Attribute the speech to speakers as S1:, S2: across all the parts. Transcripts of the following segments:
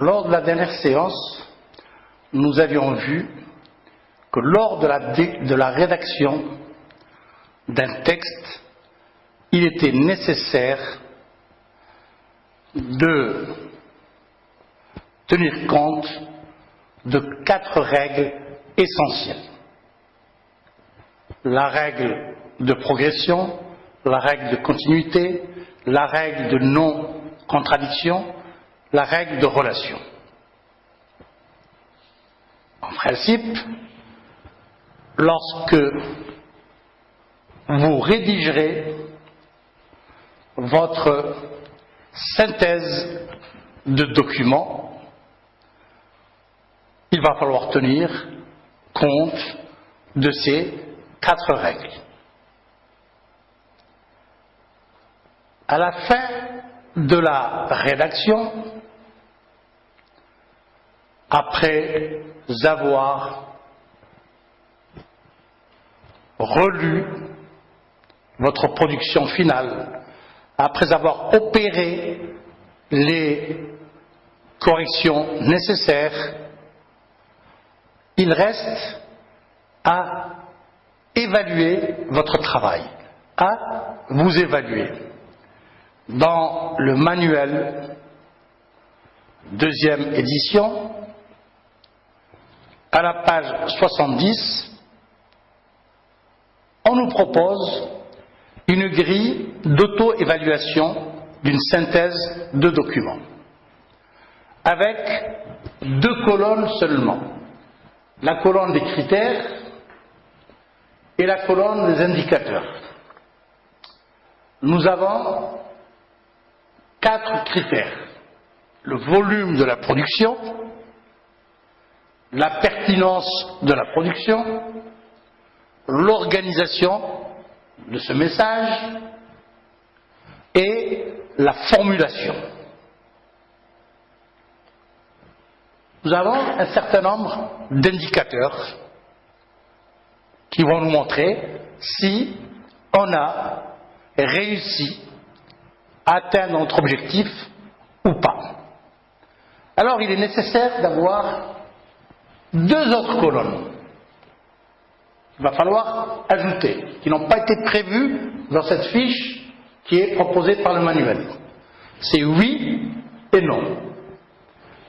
S1: Lors de la dernière séance, nous avions vu que lors de la rédaction d'un texte, il était nécessaire de tenir compte de 4 règles essentielles. La règle de progression, la règle de continuité, la règle de non-contradiction, la règle de relation. En principe, lorsque vous rédigerez votre synthèse de documents, il va falloir tenir compte de ces 4 règles. À la fin de la rédaction, après avoir relu votre production finale, après avoir opéré les corrections nécessaires, il reste à évaluer votre travail, à vous évaluer. Dans le manuel 2e édition, à la page 70, on nous propose une grille d'auto-évaluation d'une synthèse de documents, avec 2 colonnes seulement. La colonne des critères et la colonne des indicateurs. Nous avons 4 critères. Le volume de la production, la pertinence de la production, l'organisation de ce message et la formulation. Nous avons un certain nombre d'indicateurs qui vont nous montrer si on a réussi à atteindre notre objectif ou pas. Alors il est nécessaire d'avoir 2 autres colonnes qu'il va falloir ajouter, qui n'ont pas été prévues dans cette fiche qui est proposée par le manuel. C'est oui et non.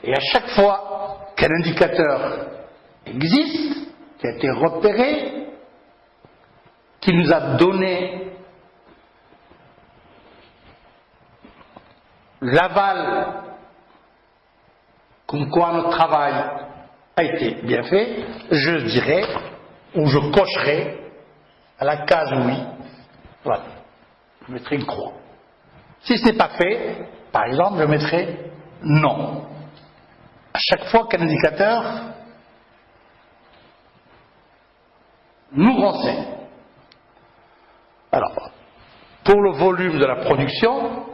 S1: Et à chaque fois qu'un indicateur existe, qui a été repéré, qui nous a donné l'aval comme quoi notre travail a été bien fait, je dirais, ou je cocherai à la case oui, voilà, je mettrai une croix. Si ce n'est pas fait, par exemple, je mettrai non. À chaque fois qu'un indicateur nous renseigne. Alors, pour le volume de la production,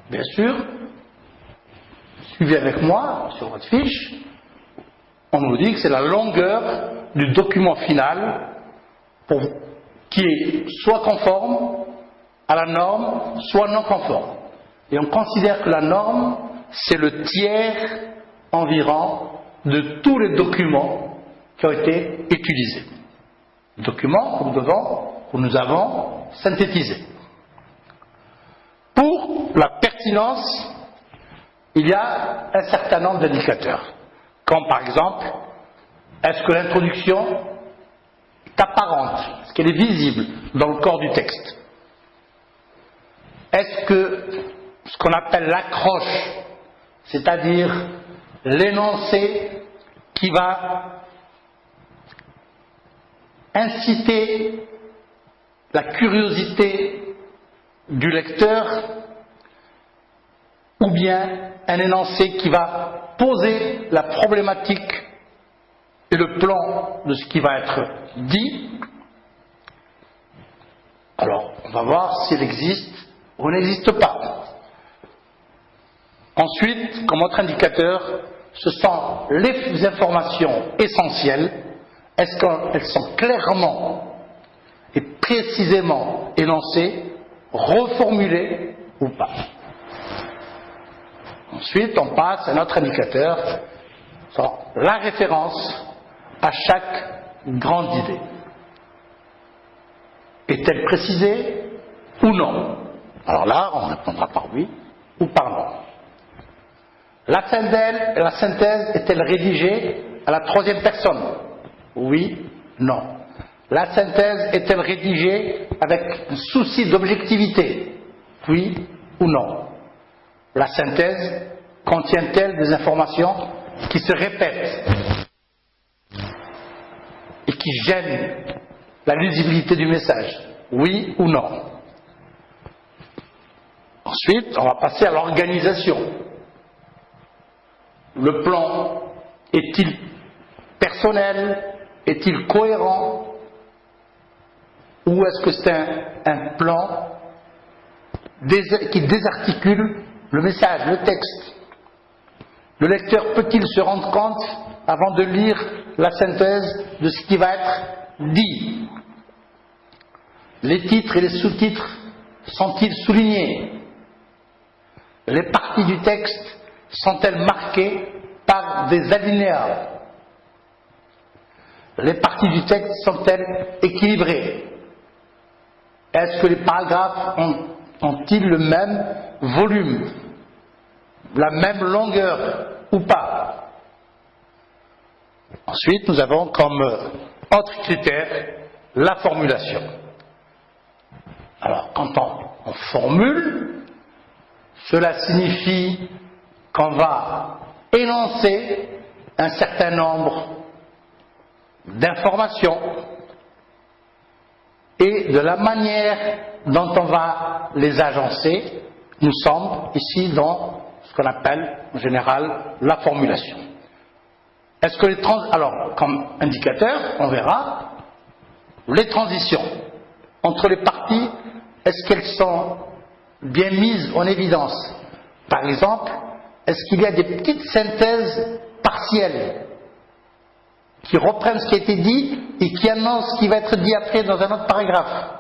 S1: bien sûr, suivez avec moi sur votre fiche, on nous dit que c'est la longueur du document final qui est soit conforme à la norme, soit non conforme. Et on considère que la norme, c'est le tiers environ de tous les documents qui ont été utilisés. Documents que nous avons synthétisés. Pour la pertinence, il y a un certain nombre d'indicateurs, comme par exemple, est-ce que l'introduction est apparente, est-ce qu'elle est visible dans le corps du texte? Est-ce que ce qu'on appelle l'accroche, c'est-à-dire l'énoncé qui va inciter la curiosité du lecteur, ou bien un énoncé qui va poser la problématique et le plan de ce qui va être dit. Alors, on va voir s'il existe ou n'existe pas. Ensuite, comme autre indicateur, ce sont les informations essentielles. Est-ce qu'elles sont clairement et précisément énoncées, reformulées ou pas? Ensuite, on passe à un autre indicateur, la référence à chaque grande idée. Est-elle précisée ou non? Alors là, on répondra par oui ou par non. La synthèse est-elle rédigée à la troisième personne? Oui, non. La synthèse est-elle rédigée avec un souci d'objectivité? Oui ou non. La synthèse contient-elle des informations qui se répètent et qui gênent la lisibilité du message? Oui ou non. Ensuite, on va passer à l'organisation. Le plan est-il personnel? Est-il cohérent? Ou est-ce que c'est un plan qui désarticule le message, le texte? Le lecteur peut-il se rendre compte, avant de lire la synthèse, de ce qui va être dit? Les titres et les sous-titres sont-ils soulignés? Les parties du texte sont-elles marquées par des alinéas? Les parties du texte sont-elles équilibrées? Est-ce que les paragraphes ont-ils le même volume, la même longueur ou pas? Ensuite, nous avons comme autre critère la formulation. Alors, quand on formule, cela signifie qu'on va énoncer un certain nombre d'informations et de la manière dont on va les agencer. Nous sommes ici dans ce qu'on appelle en général la formulation. Est-ce que alors, comme indicateur, on verra les transitions entre les parties. Est-ce qu'elles sont bien mises en évidence? Par exemple, est-ce qu'il y a des petites synthèses partielles qui reprennent ce qui a été dit et qui annoncent ce qui va être dit après dans un autre paragraphe,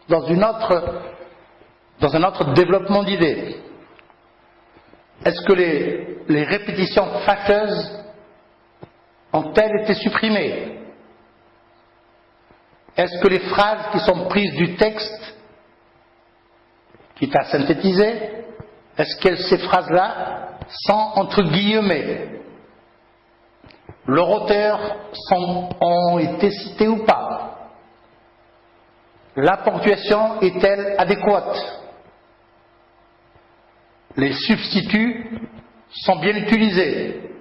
S1: dans un autre développement d'idées? Est-ce que les répétitions fâcheuses ont-elles été supprimées? Est-ce que les phrases qui sont prises du texte, qui est à synthétiser, est-ce que ces phrases-là sont entre guillemets? Leurs auteurs ont été cités ou pas? La ponctuation est-elle adéquate? Les substituts sont bien utilisés.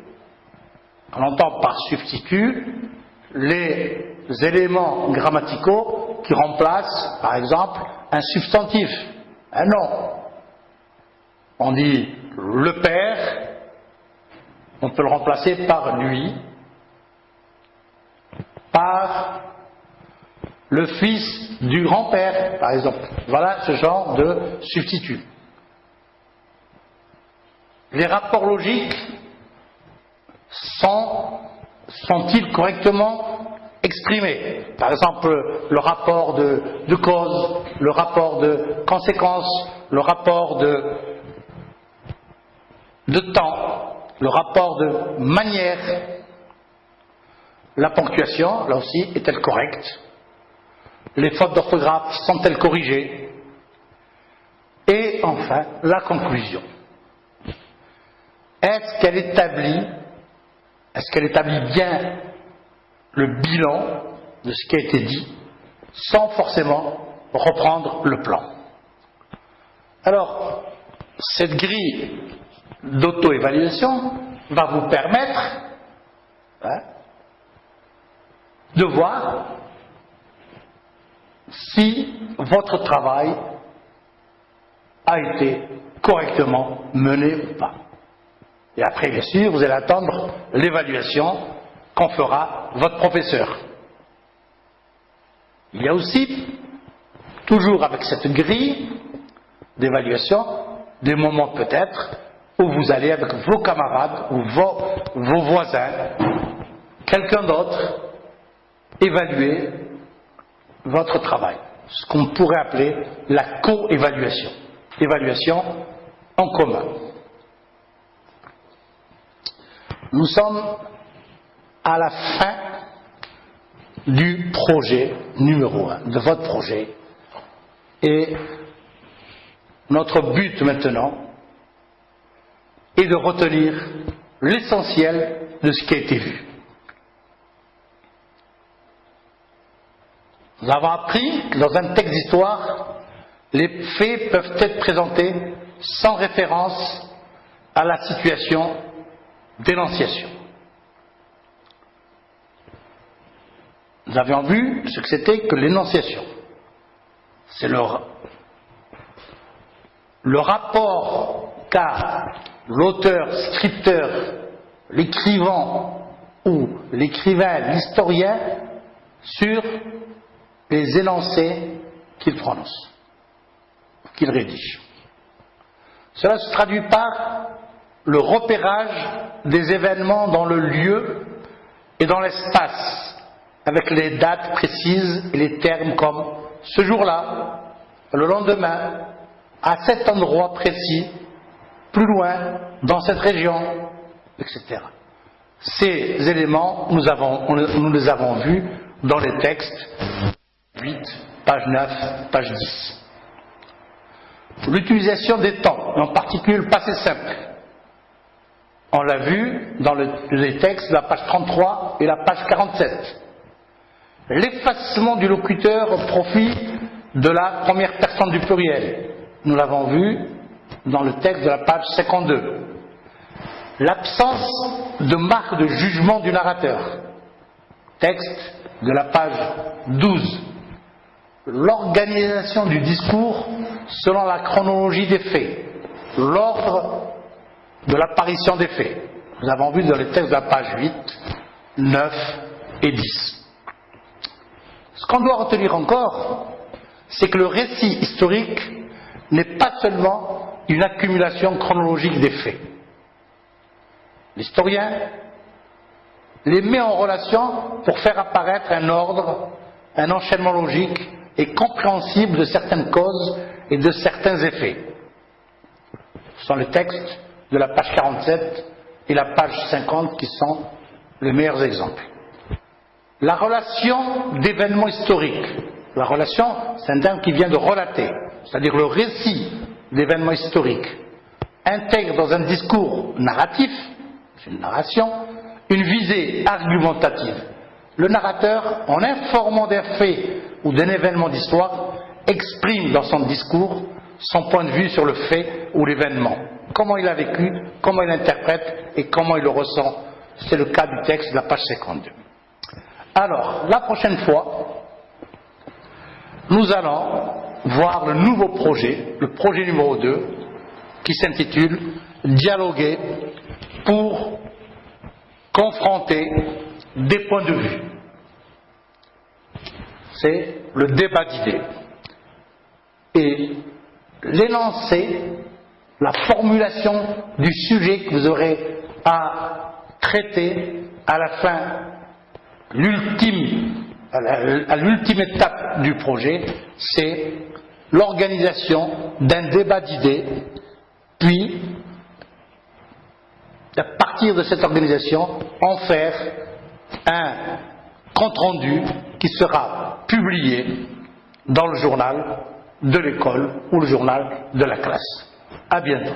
S1: On entend par substitut les éléments grammaticaux qui remplacent, par exemple, un substantif, un nom. On dit le père, on peut le remplacer par lui, par le fils du grand-père, par exemple. Voilà ce genre de substitut. Les rapports logiques sont-ils correctement exprimés? Par exemple, le rapport de cause, le rapport de conséquence, le rapport de temps, le rapport de manière. La ponctuation, là aussi, est-elle correcte? Les fautes d'orthographe sont-elles corrigées? Et enfin, la conclusion. Est-ce qu'elle établit bien le bilan de ce qui a été dit, sans forcément reprendre le plan? Alors, cette grille d'auto-évaluation va vous permettre de voir si votre travail a été correctement mené ou pas. Et après, bien sûr, vous allez attendre l'évaluation qu'en fera votre professeur. Il y a aussi, toujours avec cette grille d'évaluation, des moments peut-être où vous allez avec vos camarades ou vos voisins, quelqu'un d'autre, évaluer votre travail. Ce qu'on pourrait appeler la co-évaluation. Évaluation en commun. Nous sommes à la fin du projet numéro 1, de votre projet. Et notre but maintenant est de retenir l'essentiel de ce qui a été vu. Nous avons appris que dans un texte d'histoire, les faits peuvent être présentés sans référence à la situation d'énonciation. Nous avions vu ce que c'était que l'énonciation. C'est le rapport qu'a l'auteur, scripteur, l'écrivain ou l'écrivain, l'historien sur les énoncés qu'il prononce, qu'il rédige. Cela se traduit par le repérage des événements dans le lieu et dans l'espace, avec les dates précises et les termes comme ce jour-là, le lendemain, à cet endroit précis, plus loin, dans cette région, etc. Ces éléments, nous les avons vus dans les textes 8, page 9, page 10. L'utilisation des temps, en particulier le passé simple. On l'a vu dans les textes, la page 33 et la page 47. L'effacement du locuteur au profit de la première personne du pluriel. Nous l'avons vu dans le texte de la page 52. L'absence de marque de jugement du narrateur. Texte de la page 12. L'organisation du discours selon la chronologie des faits. L'ordre de l'apparition des faits. Nous avons vu dans les textes de la page 8, 9 et 10. Ce qu'on doit retenir encore, c'est que le récit historique n'est pas seulement une accumulation chronologique des faits. L'historien les met en relation pour faire apparaître un ordre, un enchaînement logique et compréhensible de certaines causes et de certains effets. Ce sont les textes de la page 47 et la page 50 qui sont les meilleurs exemples. La relation d'événements historiques. La relation, c'est un terme qui vient de relater, c'est-à-dire le récit d'événements historiques, intègre dans un discours narratif, c'est une narration, une visée argumentative. Le narrateur, en informant d'un fait ou d'un événement d'histoire, exprime dans son discours son point de vue sur le fait ou l'événement. Comment il a vécu, comment il l'interprète et comment il le ressent. C'est le cas du texte de la page 52. Alors, la prochaine fois, nous allons voir le nouveau projet, le projet numéro 2, qui s'intitule « Dialoguer pour confronter des points de vue ». C'est le débat d'idées. Et l'énoncé, la formulation du sujet que vous aurez à traiter à la fin, à l'ultime étape du projet, c'est l'organisation d'un débat d'idées, puis à partir de cette organisation, en faire un compte-rendu qui sera publié dans le journal de l'école ou le journal de la classe. À bientôt.